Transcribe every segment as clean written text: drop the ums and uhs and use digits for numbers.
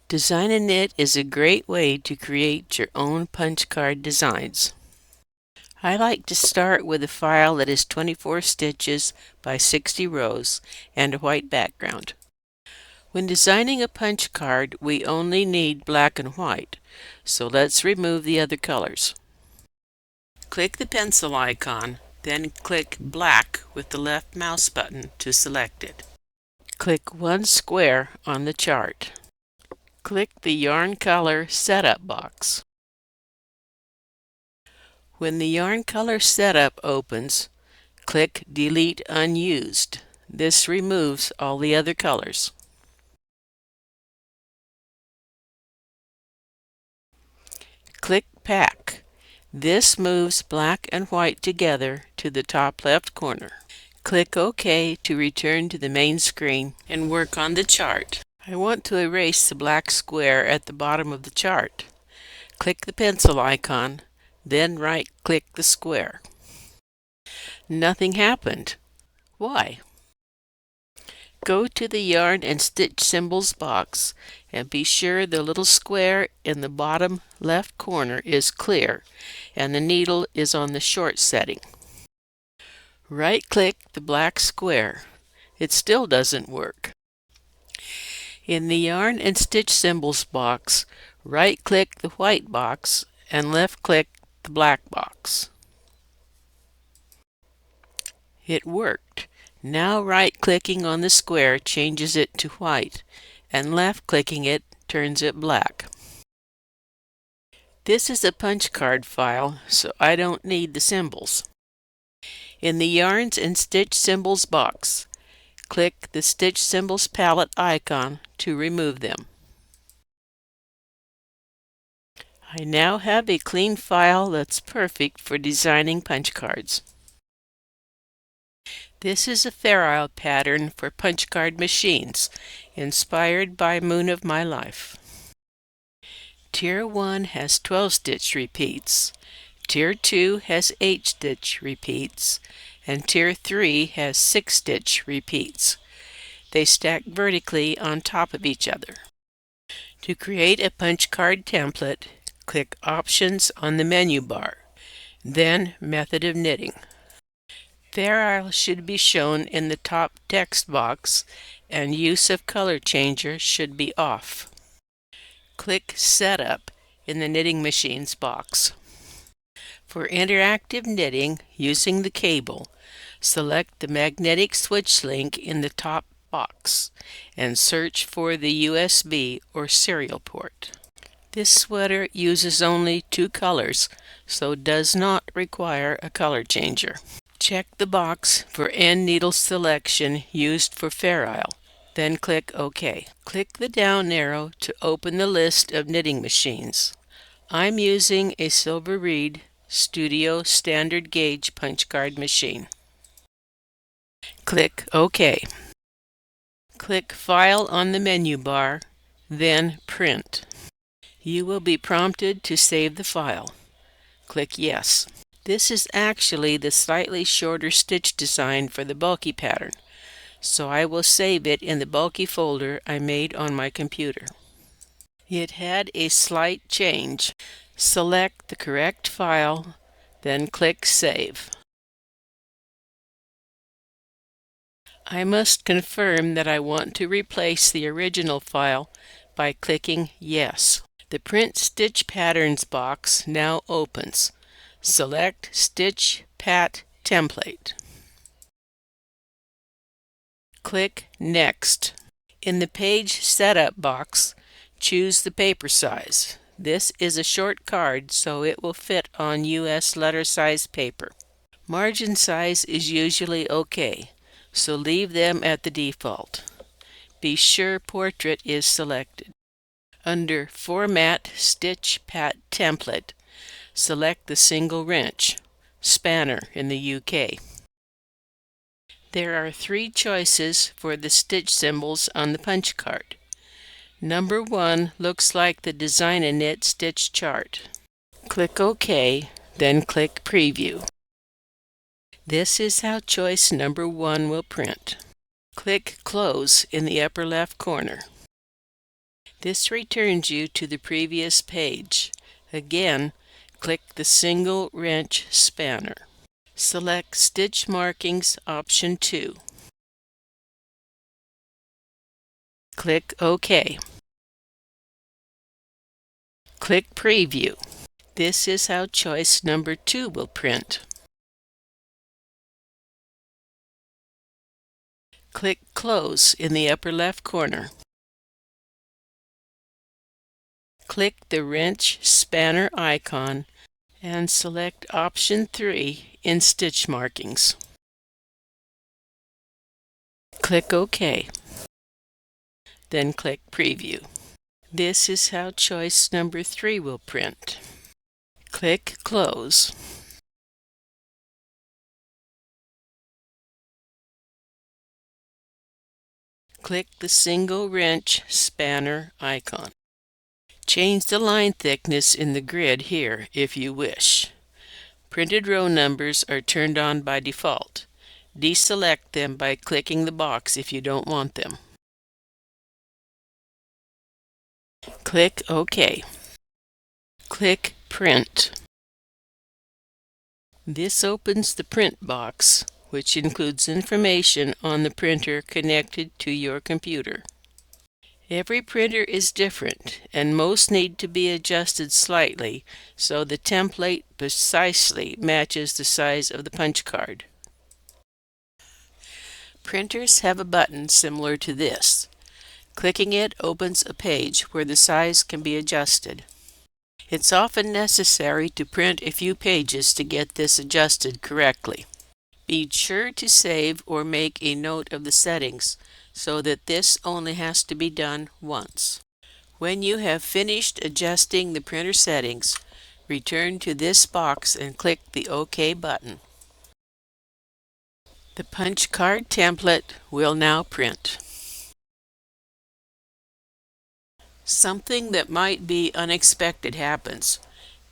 DesignaKnit is a great way to create your own punch card designs. I like to start with a file that is 24 stitches by 60 rows and a white background. When designing a punch card, we only need black and white, so let's remove the other colors. Click the pencil icon, then click black with the left mouse button to select it. Click one square on the chart. Click the Yarn Color Setup box. When the Yarn Color Setup opens, click Delete Unused. This removes all the other colors. Click Pack. This moves black and white together to the top left corner. Click OK to return to the main screen and work on the chart. I want to erase the black square at the bottom of the chart. Click the pencil icon, then right-click the square. Nothing happened. Why? Go to the Yarn and Stitch Symbols box and be sure the little square in the bottom left corner is clear and the needle is on the short setting. Right-click the black square. It still doesn't work. In the Yarn and Stitch Symbols box, right-click the white box and left-click the black box. It worked. Now right-clicking on the square changes it to white, and left-clicking it turns it black. This is a punch card file, so I don't need the symbols. In the Yarns and Stitch Symbols box, click the Stitch Symbols palette icon to remove them. I now have a clean file that's perfect for designing punch cards. This is a Fair Isle pattern for punch card machines, inspired by Moon of My Life. Tier 1 has 12 stitch repeats, Tier 2 has 8 stitch repeats, and Tier 3 has 6 stitch repeats. They stack vertically on top of each other. To create a punch card template, click Options on the menu bar, then Method of Knitting. Fair Isle should be shown in the top text box, and use of color changer should be off. Click Setup in the Knitting Machines box. For interactive knitting using the cable, select the magnetic switch link in the top box and search for the USB or serial port. This sweater uses only 2 colors, so does not require a color changer. Check the box for end needle selection used for Fair Isle, then click OK. Click the down arrow to open the list of knitting machines. I'm using a Silver Reed Studio Standard Gauge punch card machine. Click OK. Click File on the menu bar, then Print. You will be prompted to save the file. Click Yes. This is actually the slightly shorter stitch design for the bulky pattern, so I will save it in the bulky folder I made on my computer. It had a slight change. Select the correct file, then click Save. I must confirm that I want to replace the original file by clicking Yes. The Print Stitch Patterns box now opens. Select Stitch Pat Template. Click Next. In the Page Setup box, choose the paper size. This is a short card, so it will fit on US letter size paper. Margin size is usually okay, so leave them at the default. Be sure Portrait is selected. Under Format Stitch Pat Template, select the single wrench, spanner in the UK. There are 3 choices for the stitch symbols on the punch card. Number 1 looks like the DesignaKnit stitch chart. Click OK, then click Preview. This is how choice number 1 will print. Click Close in the upper left corner. This returns you to the previous page. Again, click the single wrench spanner. Select Stitch Markings option 2. Click OK. Click Preview. This is how choice number 2 will print. Click Close in the upper left corner. Click the wrench spanner icon and select option 3 in Stitch Markings. Click OK. Then click Preview. This is how choice number 3 will print. Click Close. Click the single wrench spanner icon. Change the line thickness in the grid here if you wish. Printed row numbers are turned on by default. Deselect them by clicking the box if you don't want them. Click OK. Click Print. This opens the print box, which includes information on the printer connected to your computer. Every printer is different, and most need to be adjusted slightly so the template precisely matches the size of the punch card. Printers have a button similar to this. Clicking it opens a page where the size can be adjusted. It's often necessary to print a few pages to get this adjusted correctly. Be sure to save or make a note of the settings so that this only has to be done once. When you have finished adjusting the printer settings, return to this box and click the OK button. The punch card template will now print. Something that might be unexpected happens.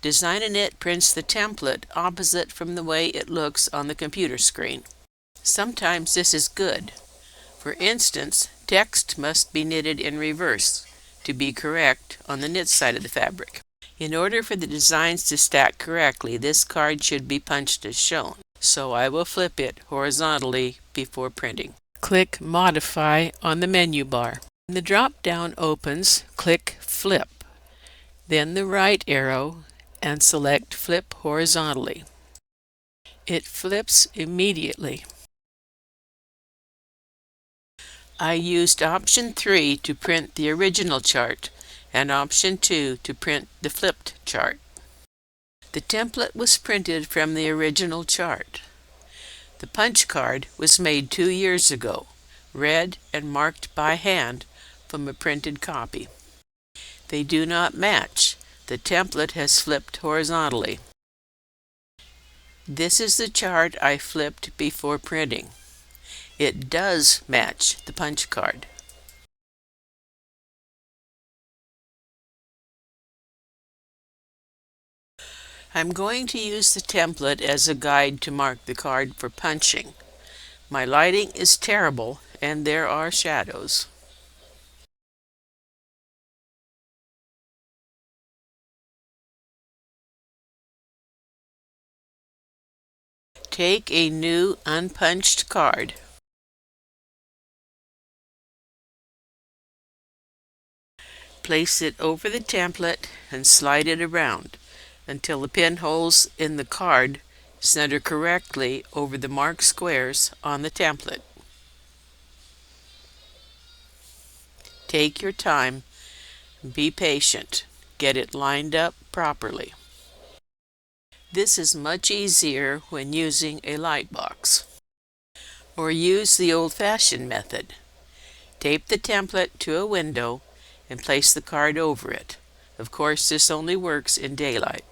DesignaKnit prints the template opposite from the way it looks on the computer screen. Sometimes this is good. For instance, text must be knitted in reverse to be correct on the knit side of the fabric. In order for the designs to stack correctly, this card should be punched as shown. So I will flip it horizontally before printing. Click Modify on the menu bar. When the drop-down opens, click Flip, then the right arrow, and select Flip horizontally. It flips immediately. I used option 3 to print the original chart and option 2 to print the flipped chart. The template was printed from the original chart. The punch card was made 2 years ago, read and marked by hand from a printed copy. They do not match. The template has flipped horizontally. This is the chart I flipped before printing. It does match the punch card. I'm going to use the template as a guide to mark the card for punching. My lighting is terrible and there are shadows. Take a new unpunched card. Place it over the template and slide it around until the pinholes in the card center correctly over the marked squares on the template. Take your time, be patient, get it lined up properly. This is much easier when using a light box. Or use the old-fashioned method. Tape the template to a window and place the card over it. Of course, this only works in daylight.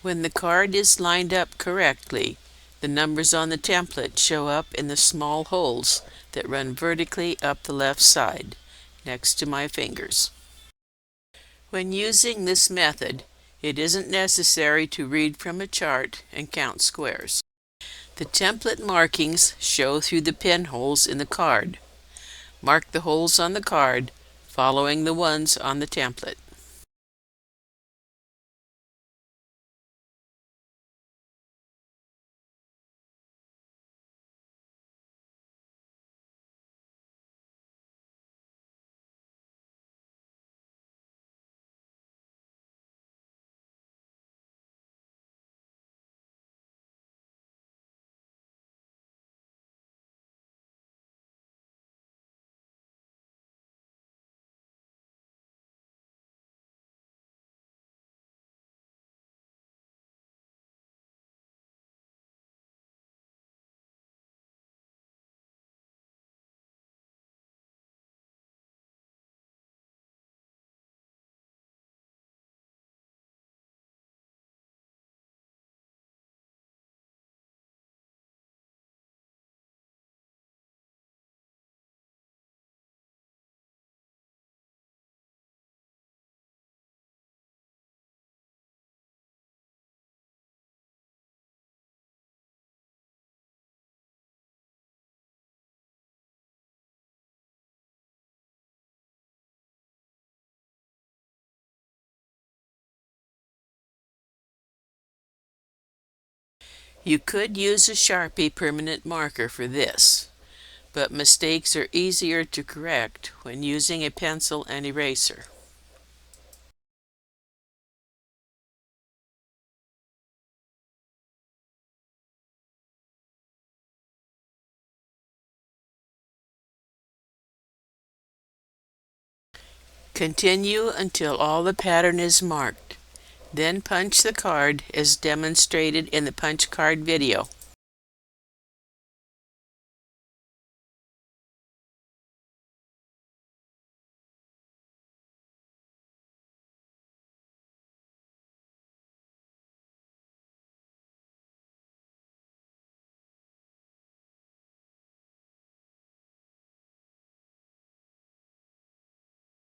When the card is lined up correctly, the numbers on the template show up in the small holes that run vertically up the left side, next to my fingers. When using this method, it isn't necessary to read from a chart and count squares. The template markings show through the pinholes in the card. Mark the holes on the card, following the ones on the template. You could use a Sharpie permanent marker for this, but mistakes are easier to correct when using a pencil and eraser. Continue until all the pattern is marked. Then punch the card as demonstrated in the punch card video.